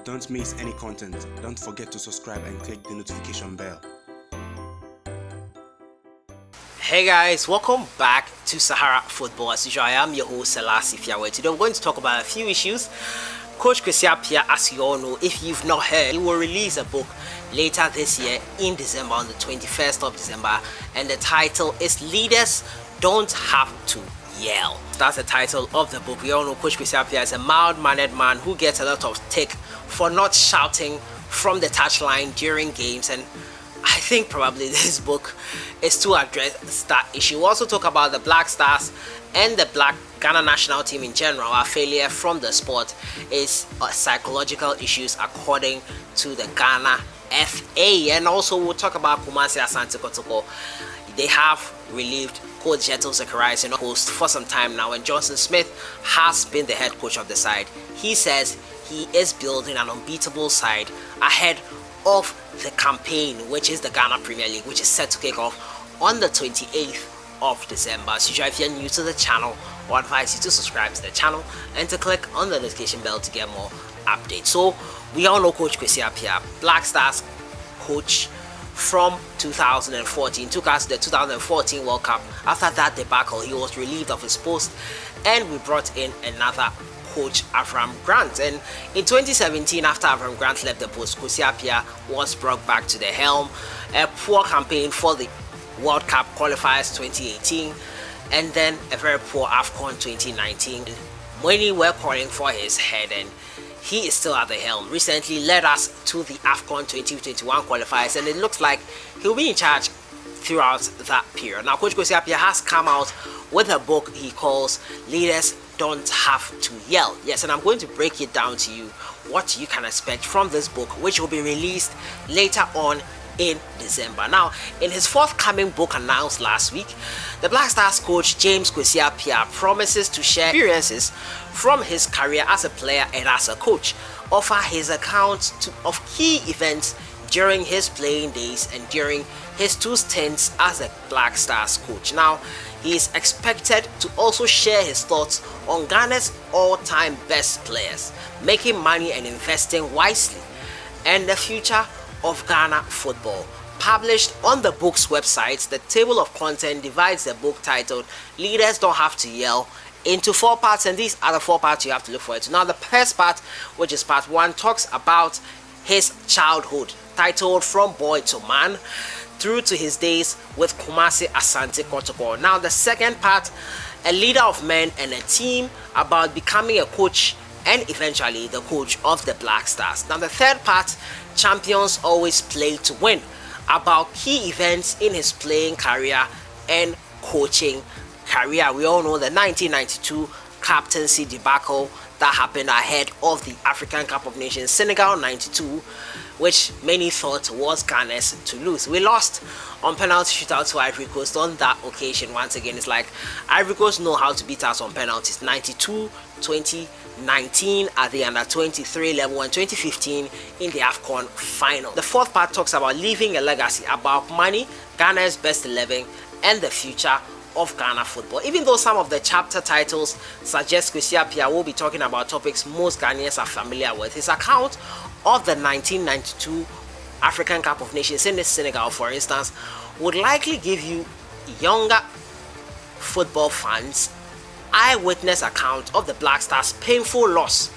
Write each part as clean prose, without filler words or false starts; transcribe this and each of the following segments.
Don't miss any content. Don't forget to subscribe and click the notification bell. Hey guys, welcome back to Sahara Football. As usual, I am your host, Kwesi Appiah. Today we're going to talk about a few issues. Coach Kwesi Appiah, as you all know, if you've not heard, he will release a book later this year in December, on the 21st of December, and the title is Leaders Don't Have to Yell. That's the title of the book. We all know Coach Kwesi Appiah is a mild-mannered man who gets a lot of stick for not shouting from the touchline during games, and I think probably this book is to address that issue. We'll also talk about the Black Stars and the Black Ghana national team in general. Our failure from the sport is psychological issues according to the Ghana FA. And also we'll talk about KUMASI, ASANTE, Kotoko. They have relieved Coach Jeto Zacharias in post for some time now, and Johnson Smith has been the head coach of the side. He says he is building an unbeatable side ahead of the campaign, which is the Ghana Premier League, which is set to kick off on the 28th of December. So if you're new to the channel, I advise you to subscribe to the channel and to click on the notification bell to get more updates. So we all know Coach Kwesi Appiah, Black Stars coach from 2014, took us to the 2014 World Cup. After that debacle, he was relieved of his post, and we brought in another coach, Avram Grant. And in 2017, after Avram Grant left the post, Kwesi Appiah was brought back to the helm. A poor campaign for the World Cup qualifiers 2018, and then a very poor AFCON 2019. Many were calling for his head, and he is still at the helm. Recently led us to the AFCON 2021 qualifiers, and it looks like he'll be in charge throughout that period. Now, Coach Kwesi Appiah has come out with a book he calls Leaders Don't Have to Yell. Yes, and I'm going to break it down to you what you can expect from this book, which will be released later on in December. Now, in his forthcoming book announced last week, the Black Stars coach James Kwesi Appiah promises to share experiences from his career as a player and as a coach, offer his accounts of key events during his playing days and during his 2 stints as a Black Stars coach. Now, he is expected to also share his thoughts on Ghana's all-time best players, making money and investing wisely, and the future of Ghana football. Published on the book's website, the table of content divides the book titled Leaders Don't Have to Yell into 4 parts, and these are the 4 parts you have to look forward to. Now, the first part, which is part 1, talks about his childhood, titled From Boy to Man, through to his days with KUMASI, ASANTE, Kotoko. Now, the second part, a leader of men and a team, about becoming a coach and eventually the coach of the Black Stars. Now, the third part, champions always play to win, about key events in his playing career and coaching career. We all know the 1992 captaincy debacle that happened ahead of the African Cup of Nations, Senegal 92, which many thought was Ghana's to lose. We lost on penalty shootout to Ivory Coast on that occasion. Once again, it's like Ivory Coast know how to beat us on penalties. 92, 2019 at the under-23 level, and 2015 in the AFCON final. The fourth part talks about leaving a legacy, about money, Ghana's best 11, and the future of Ghana football. Even though some of the chapter titles suggest Kwesi Appiah will be talking about topics most Ghanaians are familiar with, his account of the 1992 African Cup of Nations in Senegal, for instance, would likely give you younger football fans eyewitness account of the Black Stars' painful loss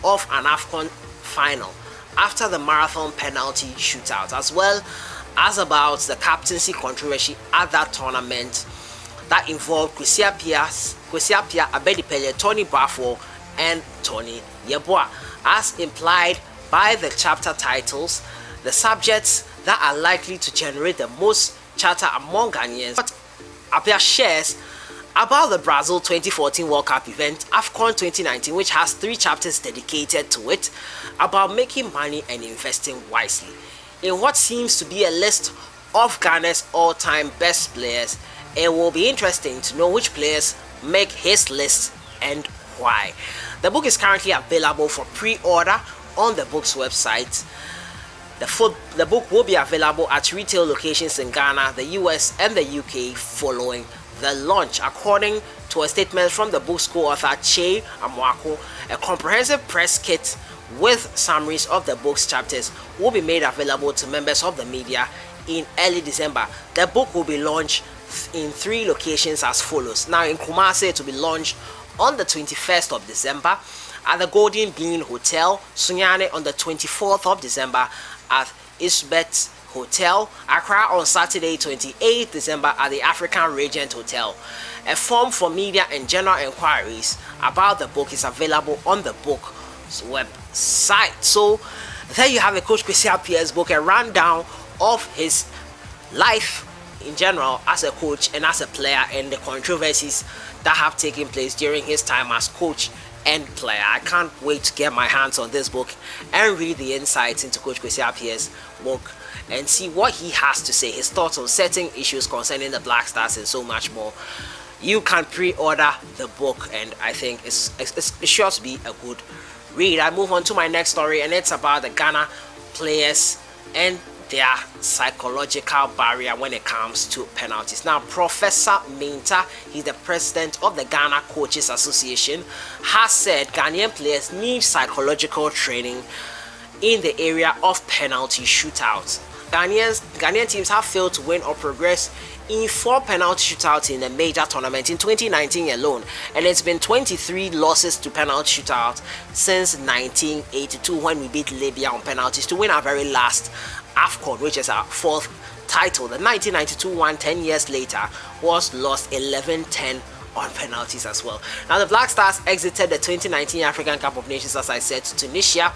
of an AFCON final after the marathon penalty shootout, as well as about the captaincy controversy at that tournament that involved Kwesi Appiah, Abedi Pele, Tony Bafo, and Tony Yeboah. As implied by the chapter titles, the subjects that are likely to generate the most chatter among Ghanaians, what Appiah shares about the Brazil 2014 World Cup event, AFCON 2019, which has 3 chapters dedicated to it, about making money and investing wisely. In what seems to be a list of Ghana's all-time best players, it will be interesting to know which players make his list and why. The book is currently available for pre-order on the book's website. The book will be available at retail locations in Ghana, the US, and the UK following the launch. According to a statement from the book's co-author Che Amwako, a comprehensive press kit with summaries of the book's chapters will be made available to members of the media in early December. The book will be launched in 3 locations as follows. Now in Kumasi, it will be launched on the 21st of December at the Golden Bean Hotel, Sunyani on the 24th of December at Isbet Hotel, Accra on Saturday 28th December at the African Regent Hotel. A form for media and general inquiries about the book is available on the book's website. So there you have it, Coach Kwesi Appiah's book, a rundown of his life in general as a coach and as a player, and the controversies that have taken place during his time as coach and player. I can't wait to get my hands on this book and read the insights into Coach Kwesi Appiah's book and see what he has to say, his thoughts on certain issues concerning the Black Stars and so much more. You can pre-order the book, and I think it's sure to be a good read. I move on to my next story, and it's about the Ghana players and their psychological barrier when it comes to penalties. Now, Professor MINTAH, he's the president of the Ghana Coaches Association, has said Ghanaian players need psychological training in the area of penalty shootouts. Ghanaian teams have failed to win or progress in 4 penalty shootouts in the major tournament in 2019 alone, and it's been 23 losses to penalty shootouts since 1982 when we beat Libya on penalties to win our very last AFCON, which is our 4th title. The 1992 one 10 years later was lost 11-10 on penalties as well. Now the Black Stars exited the 2019 African Cup of Nations, as I said, to Tunisia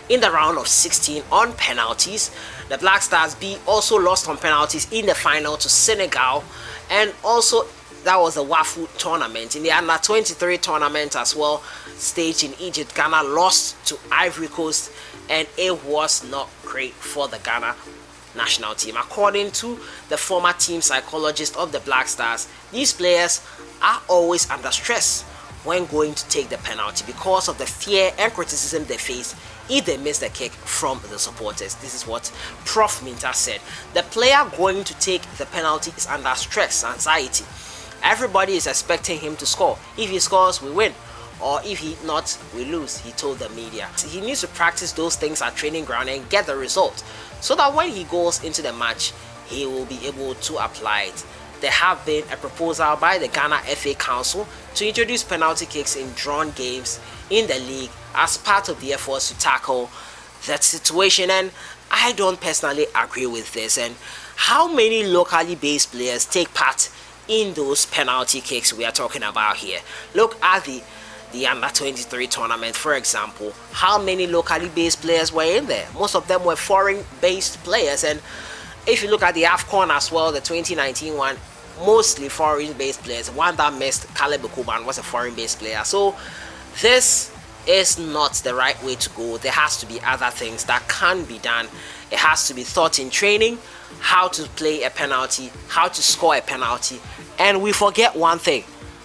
in the round of 16 on penalties. The Black Stars B also lost on penalties in the final to Senegal, and also that was the WAFU tournament. In the under 23 tournament as well, staged in Egypt, Ghana lost to Ivory Coast, and it was not great for the Ghana national team. According to the former team psychologist of the Black Stars, these players are always under stress when going to take the penalty because of the fear and criticism they face if they miss the kick from the supporters. This is what Prof MINTAH said. The player going to take the penalty is under stress, anxiety. Everybody is expecting him to score. If he scores, we win, or if he not, we lose, he told the media. He needs to practice those things at training ground and get the result, so that when he goes into the match, he will be able to apply it. There have been a proposal by the Ghana FA Council to introduce penalty kicks in drawn games in the league as part of the efforts to tackle that situation, and I don't personally agree with this. And how many locally based players take part in those penalty kicks we are talking about here? Look at the under 23 tournament, for example. How many locally based players were in there? Most of them were foreign based players, and if you look at the AFCON as well, the 2019 one, mostly foreign based players. One that missed, Caleb Okuban, was a foreign based player. So this is not the right way to go. There has to be other things that can be done. It has to be taught in training, how to play a penalty, how to score a penalty, and we forget one thing,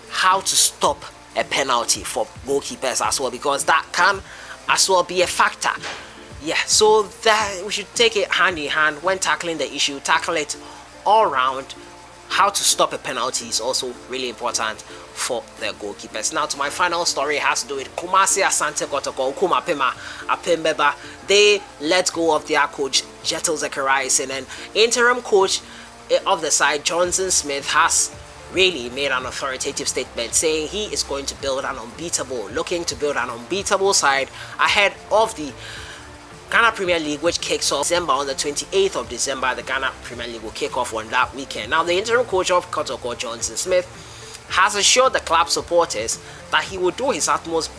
how to stop a penalty for goalkeepers as well, because that can as well be a factor. Yeah, so that we should take it hand in hand when tackling the issue, tackle it all round. How to stop a penalty is also really important for the goalkeepers. Now to my final story, it has to do with KUMASI, ASANTE, Kotoko, Appiah. They let go of their coach Jetel Zachariasen, and interim coach of the side Johnson Smith has really made an authoritative statement saying he is going to build an unbeatable, looking to build an unbeatable side ahead of the Ghana Premier League, which kicks off December. On the 28th of December, the Ghana Premier League will kick off on that weekend. Now, the interim coach of Kotoko, Johnson Smith, has assured the club supporters that he will do his utmost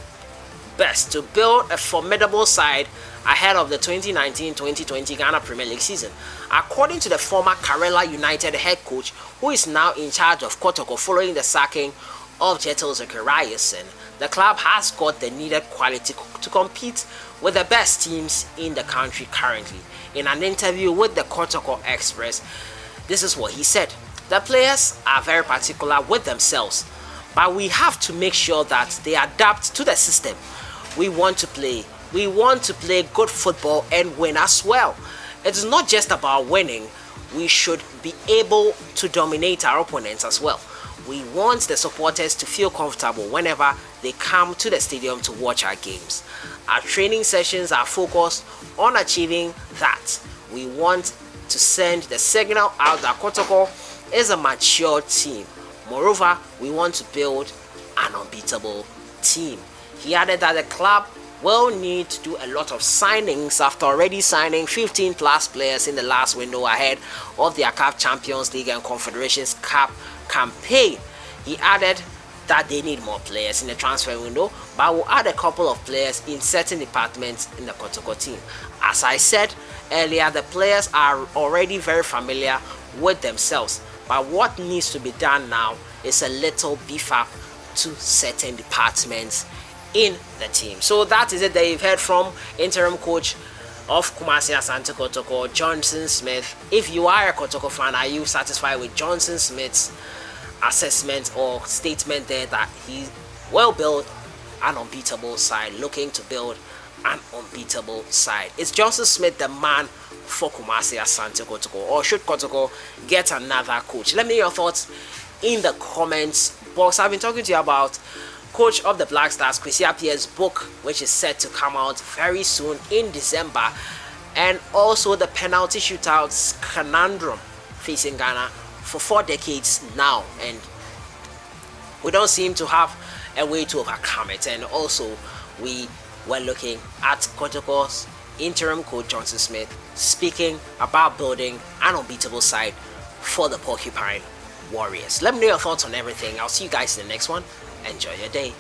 best to build a formidable side ahead of the 2019-2020 Ghana Premier League season. According to the former Karela United head coach, who is now in charge of Kotoko following the sacking of Jetel Zachariasen, the club has got the needed quality to compete with the best teams in the country currently. In an interview with the Kotoko Express, this is what he said. The players are very particular with themselves, but we have to make sure that they adapt to the system we want to play. We want to play good football and win as well. It is not just about winning. We should be able to dominate our opponents as well. we want the supporters to feel comfortable whenever they come to the stadium to watch our games. Our training sessions are focused on achieving that. We want to send the signal out that Kotoko is a mature team. Moreover, we want to build an unbeatable team. He added that the club will need to do a lot of signings after already signing 15 plus players in the last window ahead of the CAF Champions League and Confederations Cup campaign. He added that they need more players in the transfer window, but will add a couple of players in certain departments in the Kotoko team. As I said earlier, the players are already very familiar with themselves, but what needs to be done now is a little beef up to certain departments in the team. So that is it that you've heard from interim coach of KUMASI ASANTE Kotoko, Johnson Smith. If you are a Kotoko fan, are you satisfied with Johnson Smith's assessment or statement there that he will build an unbeatable side, looking to build an unbeatable side? Is Johnson Smith the man for KUMASI ASANTE Kotoko, or should Kotoko get another coach? Let me know your thoughts in the comments box. I've been talking to you about coach of the Black Stars, Kwesi Appiah's book, which is set to come out very soon in December, and also the penalty shootouts conundrum facing Ghana for 4 decades now, and we don't seem to have a way to overcome it. And also we were looking at Kotoko's interim coach Johnson Smith speaking about building an unbeatable side for the Porcupine Warriors. Let me know your thoughts on everything. I'll see you guys in the next one. Enjoy your day.